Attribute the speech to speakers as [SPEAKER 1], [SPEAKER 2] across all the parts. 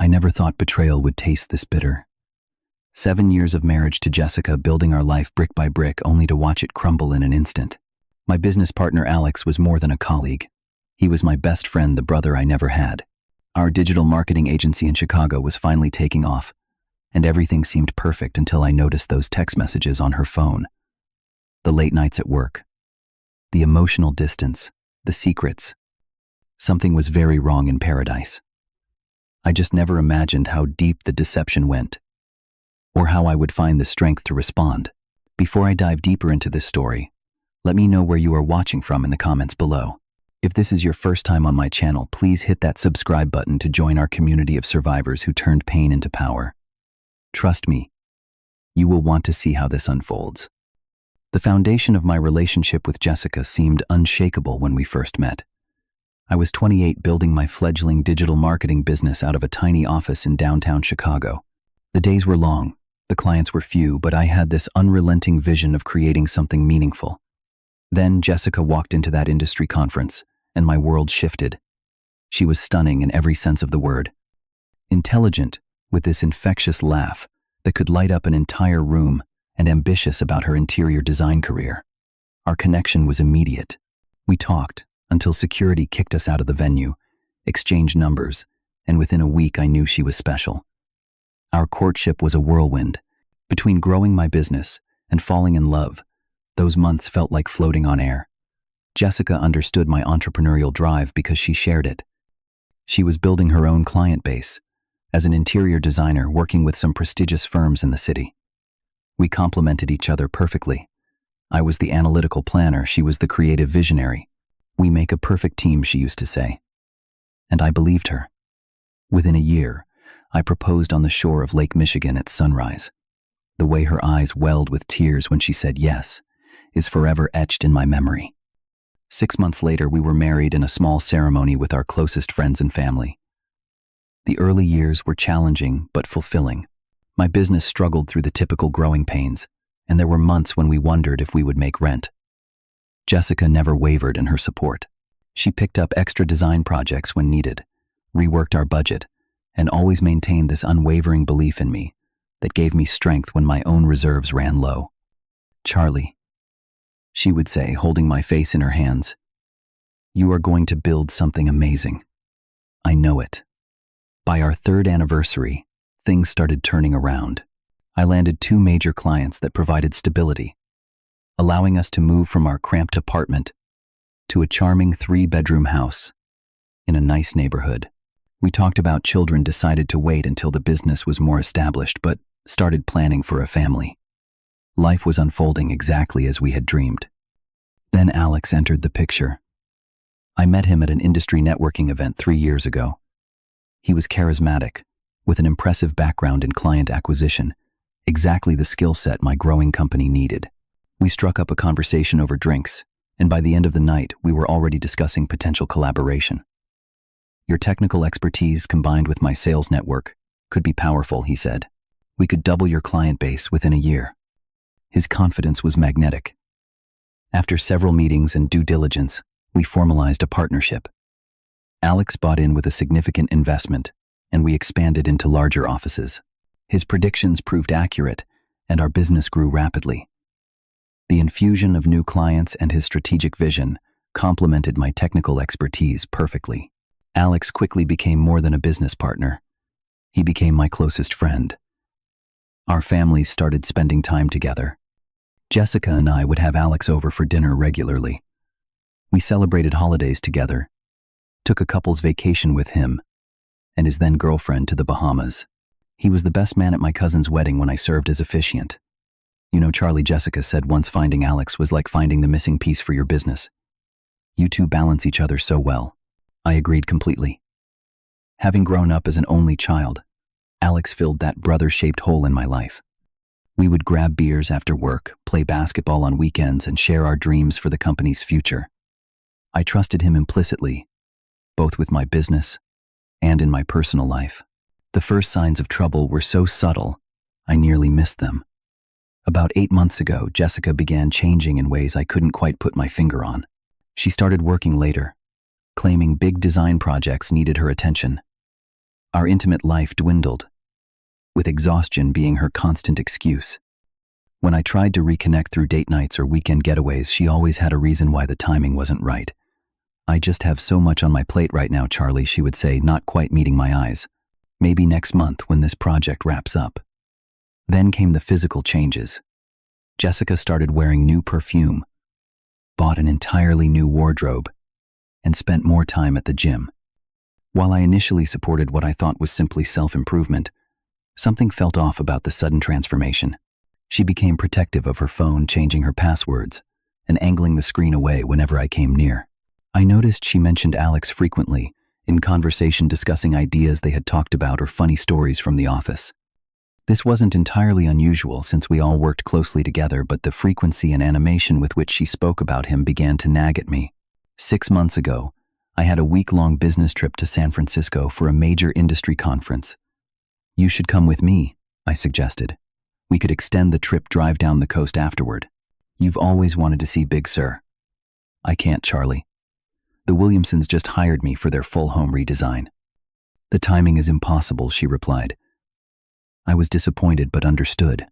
[SPEAKER 1] I never thought betrayal would taste this bitter. 7 years of marriage to Jessica, building our life brick by brick, only to watch it crumble in an instant. My business partner Alex was more than a colleague. He was my best friend, the brother I never had. Our digital marketing agency in Chicago was finally taking off, and everything seemed perfect until I noticed those text messages on her phone. The late nights at work, the emotional distance, the secrets. Something was very wrong in paradise. I just never imagined how deep the deception went, or how I would find the strength to respond. Before I dive deeper into this story, let me know where you are watching from in the comments below. If this is your first time on my channel, please hit that subscribe button to join our community of survivors who turned pain into power. Trust me, you will want to see how this unfolds. The foundation of my relationship with Jessica seemed unshakable when we first met. I was 28, building my fledgling digital marketing business out of a tiny office in downtown Chicago. The days were long, the clients were few, but I had this unrelenting vision of creating something meaningful. Then Jessica walked into that industry conference, and my world shifted. She was stunning in every sense of the word. Intelligent, with this infectious laugh that could light up an entire room, and ambitious about her interior design career. Our connection was immediate. We talked until security kicked us out of the venue, exchanged numbers, and within a week I knew she was special. Our courtship was a whirlwind. Between growing my business and falling in love, those months felt like floating on air. Jessica understood my entrepreneurial drive because she shared it. She was building her own client base as an interior designer, working with some prestigious firms in the city. We complemented each other perfectly. I was the analytical planner, she was the creative visionary. We make a perfect team, she used to say. And I believed her. Within a year, I proposed on the shore of Lake Michigan at sunrise. The way her eyes welled with tears when she said yes is forever etched in my memory. 6 months later, we were married in a small ceremony with our closest friends and family. The early years were challenging but fulfilling. My business struggled through the typical growing pains, and there were months when we wondered if we would make rent. Jessica never wavered in her support. She picked up extra design projects when needed, reworked our budget, and always maintained this unwavering belief in me that gave me strength when my own reserves ran low. "Charlie," she would say, holding my face in her hands, "you are going to build something amazing. I know it." By our 3rd anniversary, things started turning around. I landed 2 major clients that provided stability, allowing us to move from our cramped apartment to a charming 3-bedroom house in a nice neighborhood. We talked about children, decided to wait until the business was more established, but started planning for a family. Life was unfolding exactly as we had dreamed. Then Alex entered the picture. I met him at an industry networking event 3 years ago. He was charismatic, with an impressive background in client acquisition, exactly the skill set my growing company needed. We struck up a conversation over drinks, and by the end of the night, we were already discussing potential collaboration. "Your technical expertise combined with my sales network could be powerful," he said. "We could double your client base within a year." His confidence was magnetic. After several meetings and due diligence, we formalized a partnership. Alex bought in with a significant investment, and we expanded into larger offices. His predictions proved accurate, and our business grew rapidly. The infusion of new clients and his strategic vision complemented my technical expertise perfectly. Alex quickly became more than a business partner. He became my closest friend. Our families started spending time together. Jessica and I would have Alex over for dinner regularly. We celebrated holidays together, took a couple's vacation with him and his then girlfriend to the Bahamas. He was the best man at my cousin's wedding when I served as officiant. "You know, Charlie," Jessica said once, "finding Alex was like finding the missing piece for your business. You two balance each other so well." I agreed completely. Having grown up as an only child, Alex filled that brother-shaped hole in my life. We would grab beers after work, play basketball on weekends, and share our dreams for the company's future. I trusted him implicitly, both with my business and in my personal life. The first signs of trouble were so subtle, I nearly missed them. About 8 months ago, Jessica began changing in ways I couldn't quite put my finger on. She started working later, claiming big design projects needed her attention. Our intimate life dwindled, with exhaustion being her constant excuse. When I tried to reconnect through date nights or weekend getaways, she always had a reason why the timing wasn't right. "I just have so much on my plate right now, Charlie," she would say, not quite meeting my eyes. "Maybe next month when this project wraps up." Then came the physical changes. Jessica started wearing new perfume, bought an entirely new wardrobe, and spent more time at the gym. While I initially supported what I thought was simply self-improvement, something felt off about the sudden transformation. She became protective of her phone, changing her passwords, and angling the screen away whenever I came near. I noticed she mentioned Alex frequently, in conversation discussing ideas they had talked about or funny stories from the office. This wasn't entirely unusual since we all worked closely together, but the frequency and animation with which she spoke about him began to nag at me. 6 months ago, I had a week-long business trip to San Francisco for a major industry conference. "You should come with me," I suggested. "We could extend the trip, drive down the coast afterward." "You've always wanted to see Big Sur." "I can't, Charlie. The Williamsons just hired me for their full home redesign." "The timing is impossible," she replied. I was disappointed but understood.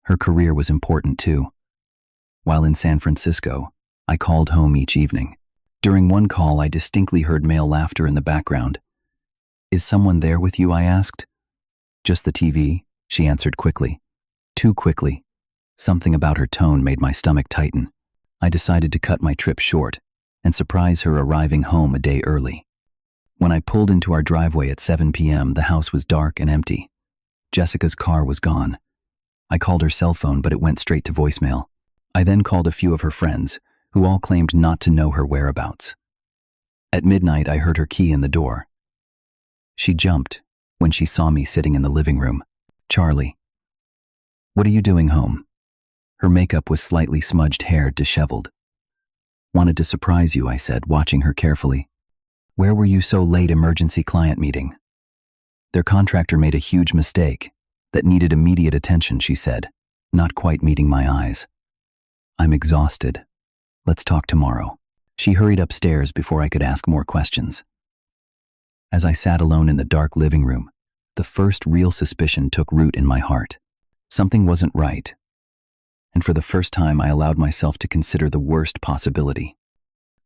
[SPEAKER 1] Her career was important too. While in San Francisco, I called home each evening. During one call, I distinctly heard male laughter in the background. "Is someone there with you?" I asked. "Just the TV," she answered quickly. Too quickly. Something about her tone made my stomach tighten. I decided to cut my trip short and surprise her arriving home a day early. When I pulled into our driveway at 7 p.m., the house was dark and empty. Jessica's car was gone. I called her cell phone, but it went straight to voicemail. I then called a few of her friends, who all claimed not to know her whereabouts. At midnight, I heard her key in the door. She jumped when she saw me sitting in the living room. "Charlie, what are you doing home?" Her makeup was slightly smudged hair, disheveled. "Wanted to surprise you," I said, watching her carefully. "Where were you so late?" "Emergency client meeting. Their contractor made a huge mistake that needed immediate attention," she said, not quite meeting my eyes. "I'm exhausted. Let's talk tomorrow." She hurried upstairs before I could ask more questions. As I sat alone in the dark living room, the first real suspicion took root in my heart. Something wasn't right, and for the first time I allowed myself to consider the worst possibility.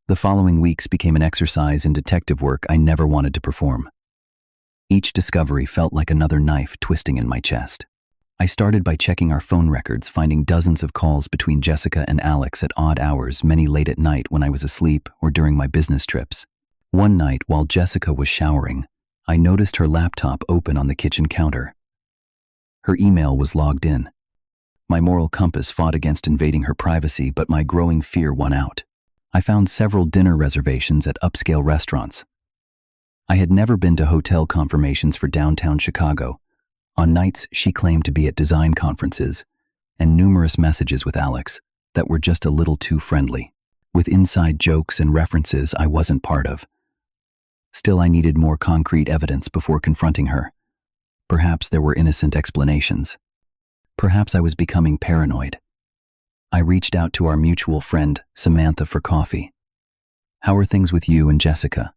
[SPEAKER 1] The following weeks became an exercise in detective work I never wanted to perform. Each discovery felt like another knife twisting in my chest. I started by checking our phone records, finding dozens of calls between Jessica and Alex at odd hours, many late at night when I was asleep or during my business trips. One night, while Jessica was showering, I noticed her laptop open on the kitchen counter. Her email was logged in. My moral compass fought against invading her privacy, but my growing fear won out. I found several dinner reservations at upscale restaurants. I had never been to hotel confirmations for downtown Chicago. On nights, she claimed to be at design conferences, and numerous messages with Alex that were just a little too friendly, with inside jokes and references I wasn't part of. Still, I needed more concrete evidence before confronting her. Perhaps there were innocent explanations. Perhaps I was becoming paranoid. I reached out to our mutual friend, Samantha, for coffee. "How are things with you and Jessica?"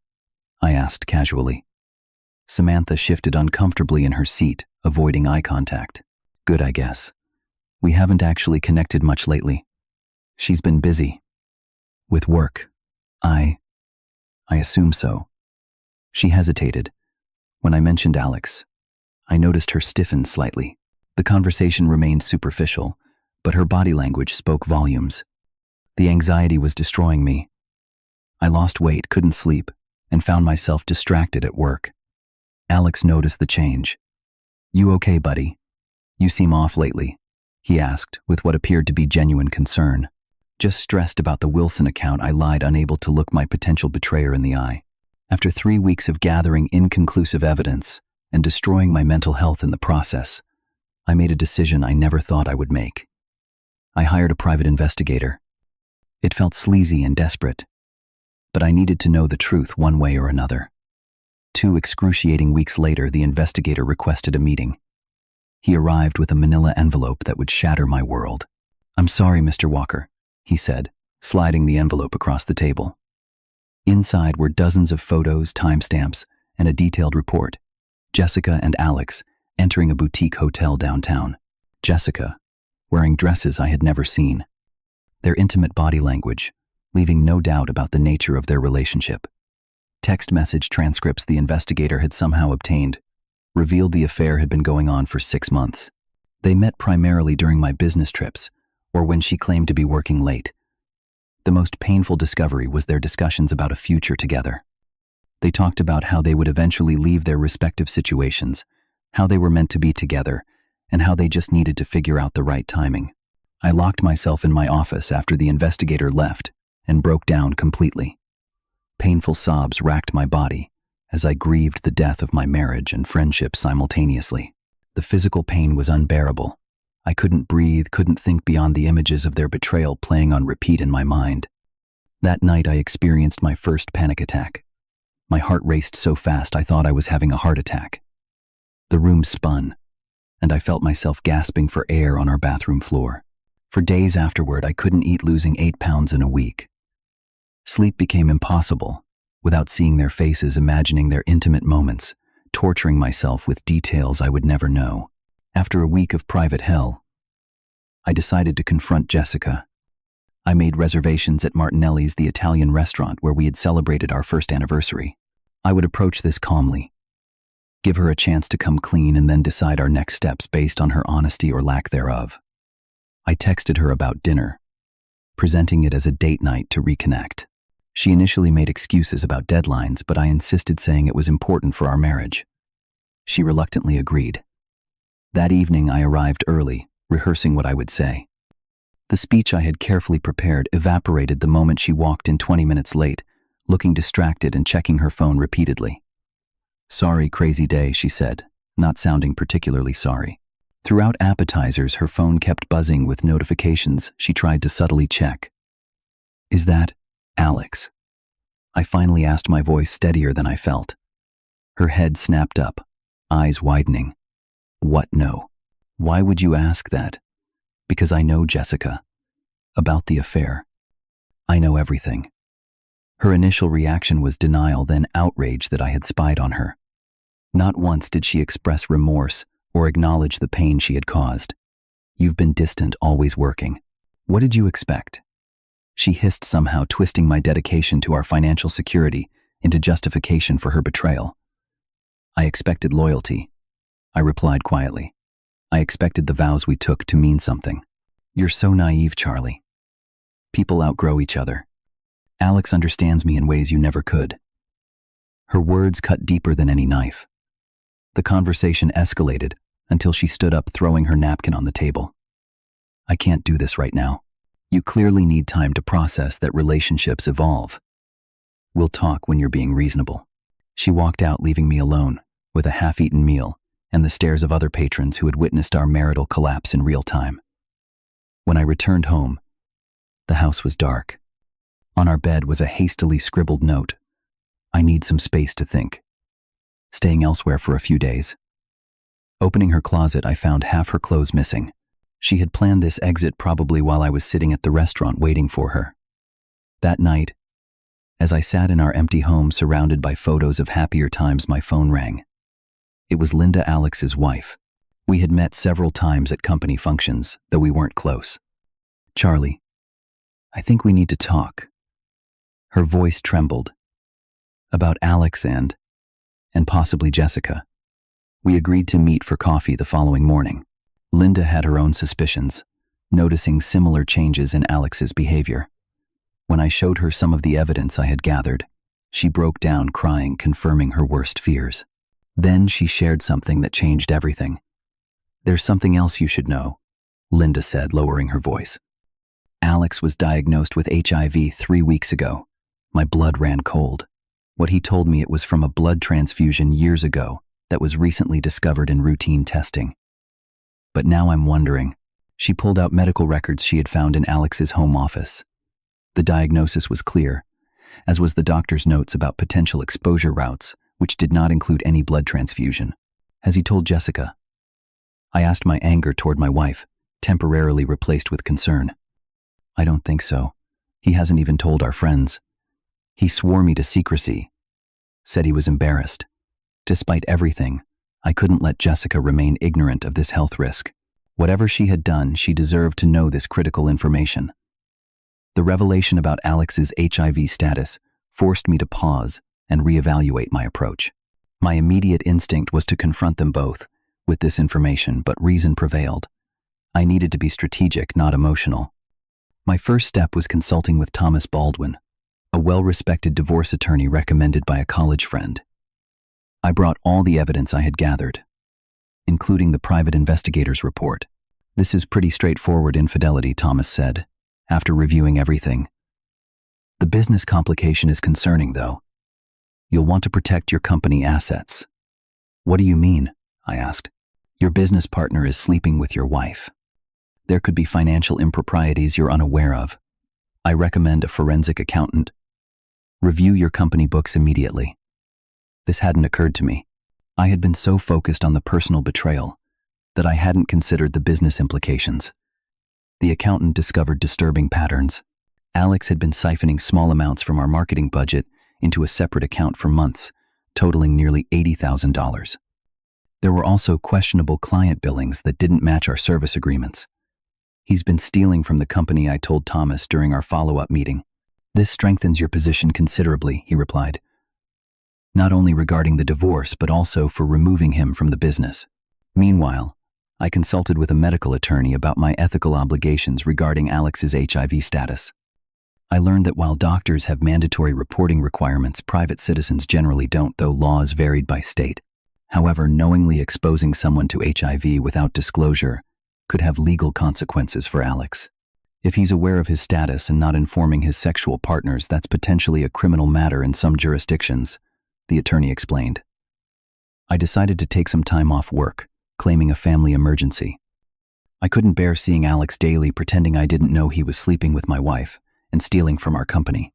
[SPEAKER 1] I asked casually. Samantha shifted uncomfortably in her seat, avoiding eye contact. "Good, I guess. We haven't actually connected much lately. She's been busy. With work. I assume so." She hesitated. When I mentioned Alex, I noticed her stiffen slightly. The conversation remained superficial, but her body language spoke volumes. The anxiety was destroying me. I lost weight, couldn't sleep, and found myself distracted at work. Alex noticed the change. "You okay, buddy? You seem off lately," he asked with what appeared to be genuine concern. "Just stressed about the Wilson account," I lied, unable to look my potential betrayer in the eye. After 3 weeks of gathering inconclusive evidence and destroying my mental health in the process, I made a decision I never thought I would make. I hired a private investigator. It felt sleazy and desperate, but I needed to know the truth one way or another. 2 excruciating weeks later, the investigator requested a meeting. He arrived with a manila envelope that would shatter my world. "I'm sorry, Mr. Walker," he said, sliding the envelope across the table. Inside were dozens of photos, timestamps, and a detailed report. Jessica and Alex entering a boutique hotel downtown. Jessica, wearing dresses I had never seen. Their intimate body language, leaving no doubt about the nature of their relationship. Text message transcripts the investigator had somehow obtained revealed the affair had been going on for 6 months. They met primarily during my business trips, or when she claimed to be working late. The most painful discovery was their discussions about a future together. They talked about how they would eventually leave their respective situations, how they were meant to be together, and how they just needed to figure out the right timing. I locked myself in my office after the investigator left and broke down completely. Painful sobs racked my body as I grieved the death of my marriage and friendship simultaneously. The physical pain was unbearable. I couldn't breathe, couldn't think beyond the images of their betrayal playing on repeat in my mind. That night I experienced my first panic attack. My heart raced so fast I thought I was having a heart attack. The room spun, and I felt myself gasping for air on our bathroom floor. For days afterward, I couldn't eat, losing 8 pounds in a week. Sleep became impossible, without seeing their faces, imagining their intimate moments, torturing myself with details I would never know. After a week of private hell, I decided to confront Jessica. I made reservations at Martinelli's, the Italian restaurant where we had celebrated our first anniversary. I would approach this calmly, give her a chance to come clean, and then decide our next steps based on her honesty or lack thereof. I texted her about dinner, presenting it as a date night to reconnect. She initially made excuses about deadlines, but I insisted, saying it was important for our marriage. She reluctantly agreed. That evening I arrived early, rehearsing what I would say. The speech I had carefully prepared evaporated the moment she walked in 20 minutes late, looking distracted and checking her phone repeatedly. "Sorry, crazy day," she said, not sounding particularly sorry. Throughout appetizers, her phone kept buzzing with notifications she tried to subtly check. "Is that Alex?" I finally asked, my voice steadier than I felt. Her head snapped up, eyes widening. "What, no? Why would you ask that?" "Because I know Jessica. About the affair. I know everything." Her initial reaction was denial, then outrage that I had spied on her. Not once did she express remorse or acknowledge the pain she had caused. "You've been distant, always working. What did you expect?" She hissed, somehow twisting my dedication to our financial security into justification for her betrayal. "I expected loyalty," I replied quietly. "I expected the vows we took to mean something." "You're so naive, Charlie. People outgrow each other. Alex understands me in ways you never could." Her words cut deeper than any knife. The conversation escalated until she stood up, throwing her napkin on the table. "I can't do this right now. You clearly need time to process that relationships evolve. We'll talk when you're being reasonable." She walked out, leaving me alone with a half-eaten meal and the stares of other patrons who had witnessed our marital collapse in real time. When I returned home, the house was dark. On our bed was a hastily scribbled note: "I need some space to think. Staying elsewhere for a few days." Opening her closet, I found half her clothes missing. She had planned this exit probably while I was sitting at the restaurant waiting for her. That night, as I sat in our empty home surrounded by photos of happier times, my phone rang. It was Linda, Alex's wife. We had met several times at company functions, though we weren't close. "Charlie, I think we need to talk." Her voice trembled. "About Alex and possibly Jessica." We agreed to meet for coffee the following morning. Linda had her own suspicions, noticing similar changes in Alex's behavior. When I showed her some of the evidence I had gathered, she broke down crying, confirming her worst fears. Then she shared something that changed everything. "There's something else you should know," Linda said, lowering her voice. "Alex was diagnosed with HIV 3 weeks ago." My blood ran cold. What he told me, it was from a blood transfusion years ago that was recently discovered in routine testing. But now I'm wondering. She pulled out medical records she had found in Alex's home office. The diagnosis was clear, as was the doctor's notes about potential exposure routes, which did not include any blood transfusion. "Has he told Jessica?" I asked, my anger toward my wife temporarily replaced with concern. "I don't think so. He hasn't even told our friends. He swore me to secrecy, said he was embarrassed. Despite everything, I couldn't let Jessica remain ignorant of this health risk. Whatever she had done, she deserved to know this critical information. The revelation about Alex's HIV status forced me to pause and reevaluate my approach. My immediate instinct was to confront them both with this information, but reason prevailed. I needed to be strategic, not emotional. My first step was consulting with Thomas Baldwin, a well-respected divorce attorney recommended by a college friend. I brought all the evidence I had gathered, including the private investigator's report. "This is pretty straightforward infidelity," Thomas said, after reviewing everything. "The business complication is concerning, though. You'll want to protect your company assets." "What do you mean?" I asked. "Your business partner is sleeping with your wife. There could be financial improprieties you're unaware of. I recommend a forensic accountant. Review your company books immediately." This hadn't occurred to me. I had been so focused on the personal betrayal that I hadn't considered the business implications. The accountant discovered disturbing patterns. Alex had been siphoning small amounts from our marketing budget into a separate account for months, totaling nearly $80,000. There were also questionable client billings that didn't match our service agreements. "He's been stealing from the company," I told Thomas during our follow-up meeting. "This strengthens your position considerably," he replied. "Not only regarding the divorce, but also for removing him from the business." Meanwhile, I consulted with a medical attorney about my ethical obligations regarding Alex's HIV status. I learned that while doctors have mandatory reporting requirements, private citizens generally don't, though laws varied by state. However, knowingly exposing someone to HIV without disclosure could have legal consequences for Alex. If he's aware of his status and not informing his sexual partners, that's potentially a criminal matter in some jurisdictions, the attorney explained. I decided to take some time off work, claiming a family emergency. I couldn't bear seeing Alex daily pretending I didn't know he was sleeping with my wife and stealing from our company.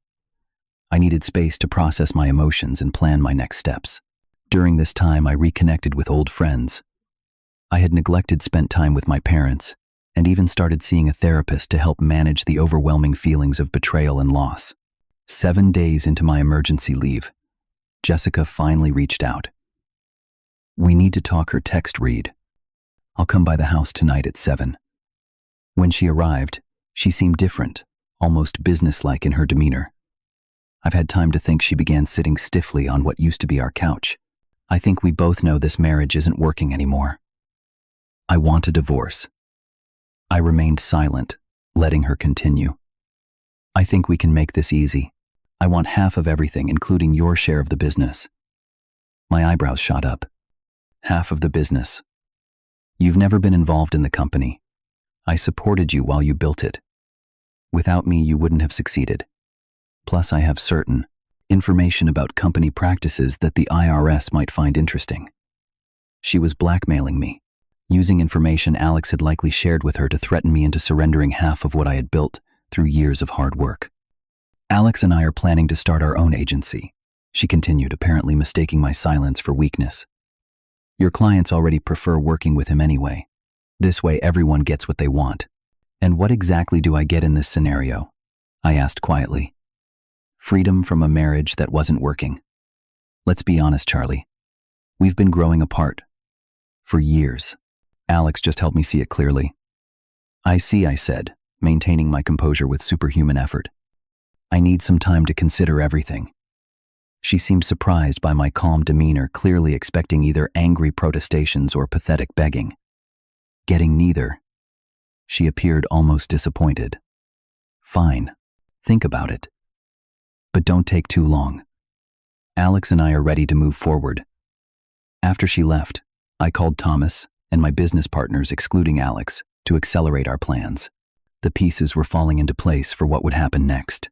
[SPEAKER 1] I needed space to process my emotions and plan my next steps. During this time, I reconnected with old friends. I had neglected spent time with my parents and even started seeing a therapist to help manage the overwhelming feelings of betrayal and loss. 7 days into my emergency leave, Jessica finally reached out. "We need to talk," her text read. "I'll come by the house tonight at 7. When she arrived, she seemed different, almost businesslike in her demeanor. I've had time to think. She began sitting stiffly on what used to be our couch. "I think we both know this marriage isn't working anymore. I want a divorce." I remained silent, letting her continue. "I think we can make this easy. I want half of everything, including your share of the business." My eyebrows shot up. "Half of the business? You've never been involved in the company. I supported you while you built it. Without me, you wouldn't have succeeded. Plus, I have certain information about company practices that the IRS might find interesting." She was blackmailing me, using information Alex had likely shared with her to threaten me into surrendering half of what I had built through years of hard work. "Alex and I are planning to start our own agency," she continued, apparently mistaking my silence for weakness. "Your clients already prefer working with him anyway. This way everyone gets what they want." "And what exactly do I get in this scenario?" I asked quietly. "Freedom from a marriage that wasn't working. Let's be honest, Charlie. We've been growing apart. For years." Alex just helped me see it clearly. "I see," I said, maintaining my composure with superhuman effort. "I need some time to consider everything." She seemed surprised by my calm demeanor, clearly expecting either angry protestations or pathetic begging. Getting neither. She appeared almost disappointed. "Fine. Think about it. But don't take too long. Alex and I are ready to move forward." After she left, I called Thomas and my business partners, excluding Alex, to accelerate our plans. The pieces were falling into place for what would happen next.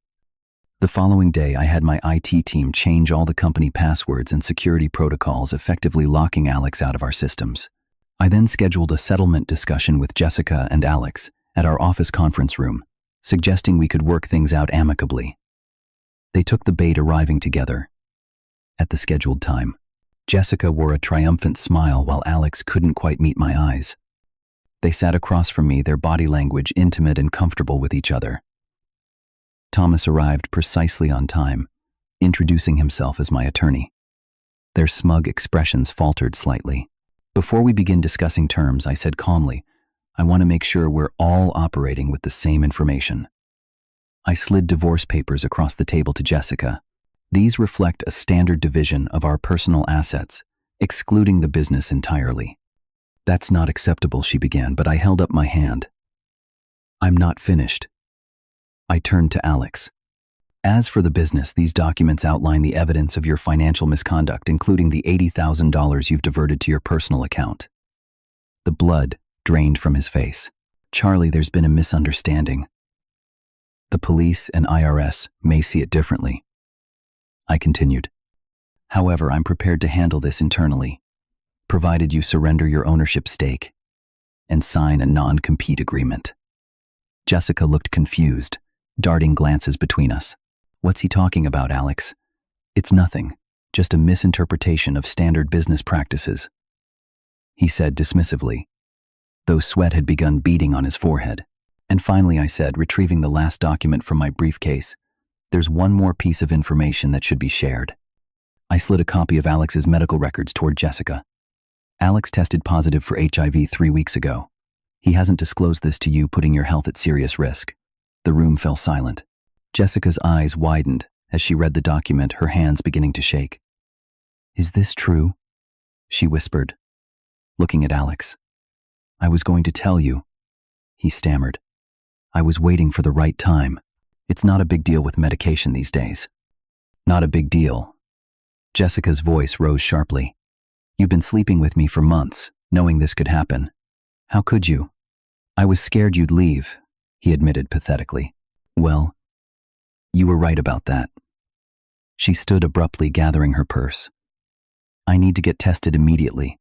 [SPEAKER 1] The following day, I had my IT team change all the company passwords and security protocols, effectively locking Alex out of our systems. I then scheduled a settlement discussion with Jessica and Alex at our office conference room, suggesting we could work things out amicably. They took the bait, arriving together at the scheduled time. Jessica wore a triumphant smile while Alex couldn't quite meet my eyes. They sat across from me, their body language intimate and comfortable with each other. Thomas arrived precisely on time, introducing himself as my attorney. Their smug expressions faltered slightly. Before we begin discussing terms, I said calmly, I want to make sure we're all operating with the same information. I slid divorce papers across the table to Jessica. These reflect a standard division of our personal assets, excluding the business entirely. That's not acceptable, she began, but I held up my hand. I'm not finished. I turned to Alex. As for the business, these documents outline the evidence of your financial misconduct, including the $80,000 you've diverted to your personal account. The blood drained from his face. Charlie, there's been a misunderstanding. The police and IRS may see it differently. I continued. However, I'm prepared to handle this internally, provided you surrender your ownership stake and sign a non-compete agreement. Jessica looked confused, darting glances between us. What's he talking about, Alex? It's nothing, just a misinterpretation of standard business practices, he said dismissively, though sweat had begun beading on his forehead. And finally, I said, retrieving the last document from my briefcase, there's one more piece of information that should be shared. I slid a copy of Alex's medical records toward Jessica. Alex tested positive for HIV 3 weeks ago. He hasn't disclosed this to you, putting your health at serious risk. The room fell silent. Jessica's eyes widened as she read the document, her hands beginning to shake. Is this true? She whispered, looking at Alex. I was going to tell you, he stammered. I was waiting for the right time. It's not a big deal with medication these days. Not a big deal. Jessica's voice rose sharply. You've been sleeping with me for months, knowing this could happen. How could you? I was scared you'd leave, he admitted pathetically. Well, you were right about that. She stood abruptly, gathering her purse. I need to get tested immediately.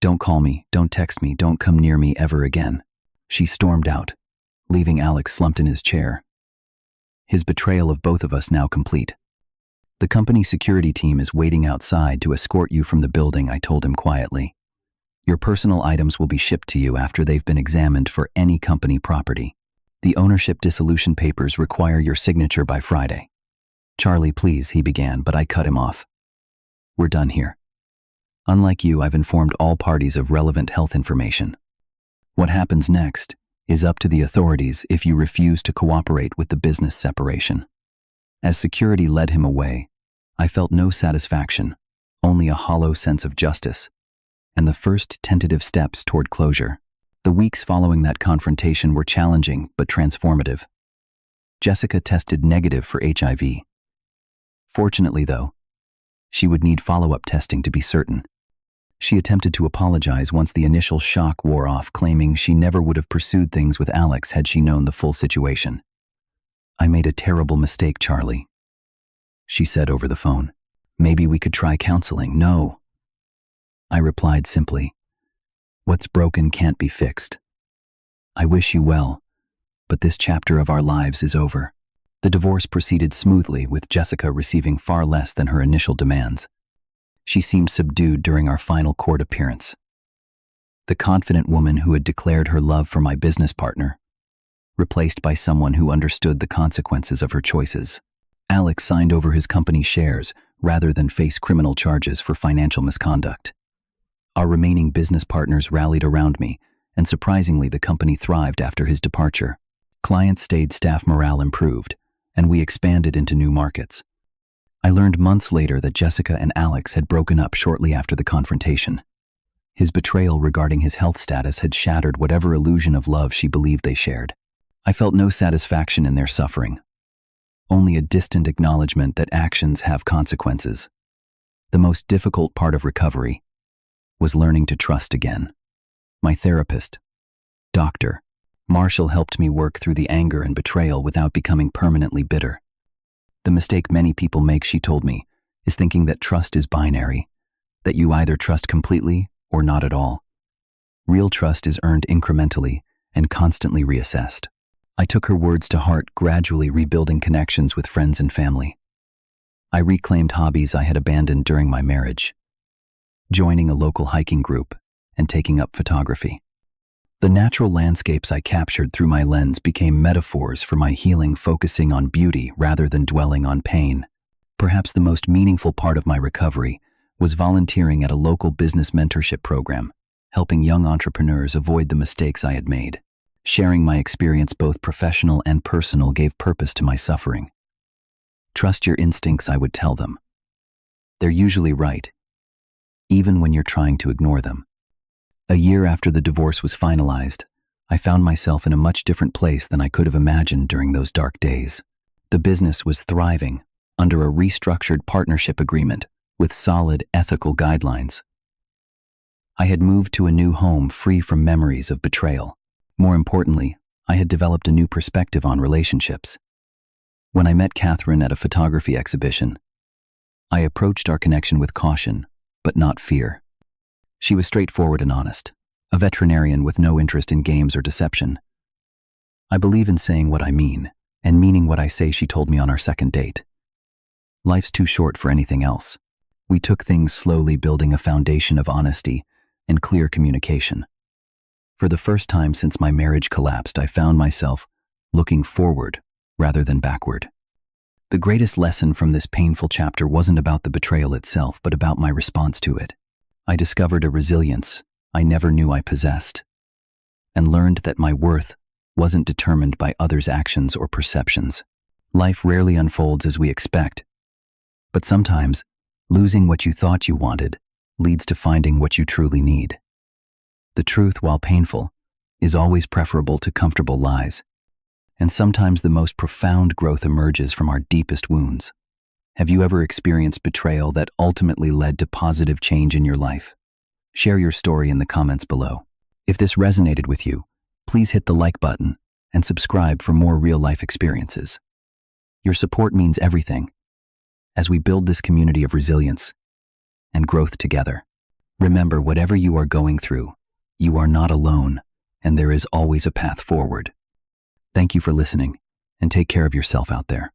[SPEAKER 1] Don't call me, don't text me, don't come near me ever again. She stormed out, leaving Alex slumped in his chair. His betrayal of both of us now complete. The company security team is waiting outside to escort you from the building, I told him quietly. Your personal items will be shipped to you after they've been examined for any company property. The ownership dissolution papers require your signature by Friday. Charlie, please, he began, but I cut him off. We're done here. Unlike you, I've informed all parties of relevant health information. What happens next is up to the authorities if you refuse to cooperate with the business separation. As security led him away, I felt no satisfaction, only a hollow sense of justice, and the first tentative steps toward closure. The weeks following that confrontation were challenging but transformative. Jessica tested negative for HIV. Fortunately, though, she would need follow-up testing to be certain. She attempted to apologize once the initial shock wore off, claiming she never would have pursued things with Alex had she known the full situation. I made a terrible mistake, Charlie, she said over the phone. Maybe we could try counseling. No. I replied simply, what's broken can't be fixed. I wish you well, but this chapter of our lives is over. The divorce proceeded smoothly, with Jessica receiving far less than her initial demands. She seemed subdued during our final court appearance. The confident woman who had declared her love for my business partner, replaced by someone who understood the consequences of her choices. Alex signed over his company shares rather than face criminal charges for financial misconduct. Our remaining business partners rallied around me, and surprisingly, the company thrived after his departure. Clients stayed, staff morale improved, and we expanded into new markets. I learned months later that Jessica and Alex had broken up shortly after the confrontation. His betrayal regarding his health status had shattered whatever illusion of love she believed they shared. I felt no satisfaction in their suffering, only a distant acknowledgement that actions have consequences. The most difficult part of recovery was learning to trust again. My therapist, Dr. Marshall, helped me work through the anger and betrayal without becoming permanently bitter. The mistake many people make, she told me, is thinking that trust is binary, that you either trust completely or not at all. Real trust is earned incrementally and constantly reassessed. I took her words to heart, gradually rebuilding connections with friends and family. I reclaimed hobbies I had abandoned during my marriage, joining a local hiking group and taking up photography. The natural landscapes I captured through my lens became metaphors for my healing, focusing on beauty rather than dwelling on pain. Perhaps the most meaningful part of my recovery was volunteering at a local business mentorship program, helping young entrepreneurs avoid the mistakes I had made. Sharing my experience, both professional and personal, gave purpose to my suffering. Trust your instincts, I would tell them. They're usually right, even when you're trying to ignore them. A year after the divorce was finalized, I found myself in a much different place than I could have imagined during those dark days. The business was thriving under a restructured partnership agreement with solid ethical guidelines. I had moved to a new home free from memories of betrayal. More importantly, I had developed a new perspective on relationships. When I met Catherine at a photography exhibition, I approached our connection with caution, but not fear. She was straightforward and honest, a veterinarian with no interest in games or deception. I believe in saying what I mean, and meaning what I say, she told me on our second date. Life's too short for anything else. We took things slowly, building a foundation of honesty and clear communication. For the first time since my marriage collapsed, I found myself looking forward rather than backward. The greatest lesson from this painful chapter wasn't about the betrayal itself, but about my response to it. I discovered a resilience I never knew I possessed, and learned that my worth wasn't determined by others' actions or perceptions. Life rarely unfolds as we expect, but sometimes losing what you thought you wanted leads to finding what you truly need. The truth, while painful, is always preferable to comfortable lies, and sometimes the most profound growth emerges from our deepest wounds. Have you ever experienced betrayal that ultimately led to positive change in your life? Share your story in the comments below. If this resonated with you, please hit the like button and subscribe for more real-life experiences. Your support means everything as we build this community of resilience and growth together. Remember, whatever you are going through, you are not alone, and there is always a path forward. Thank you for listening, and take care of yourself out there.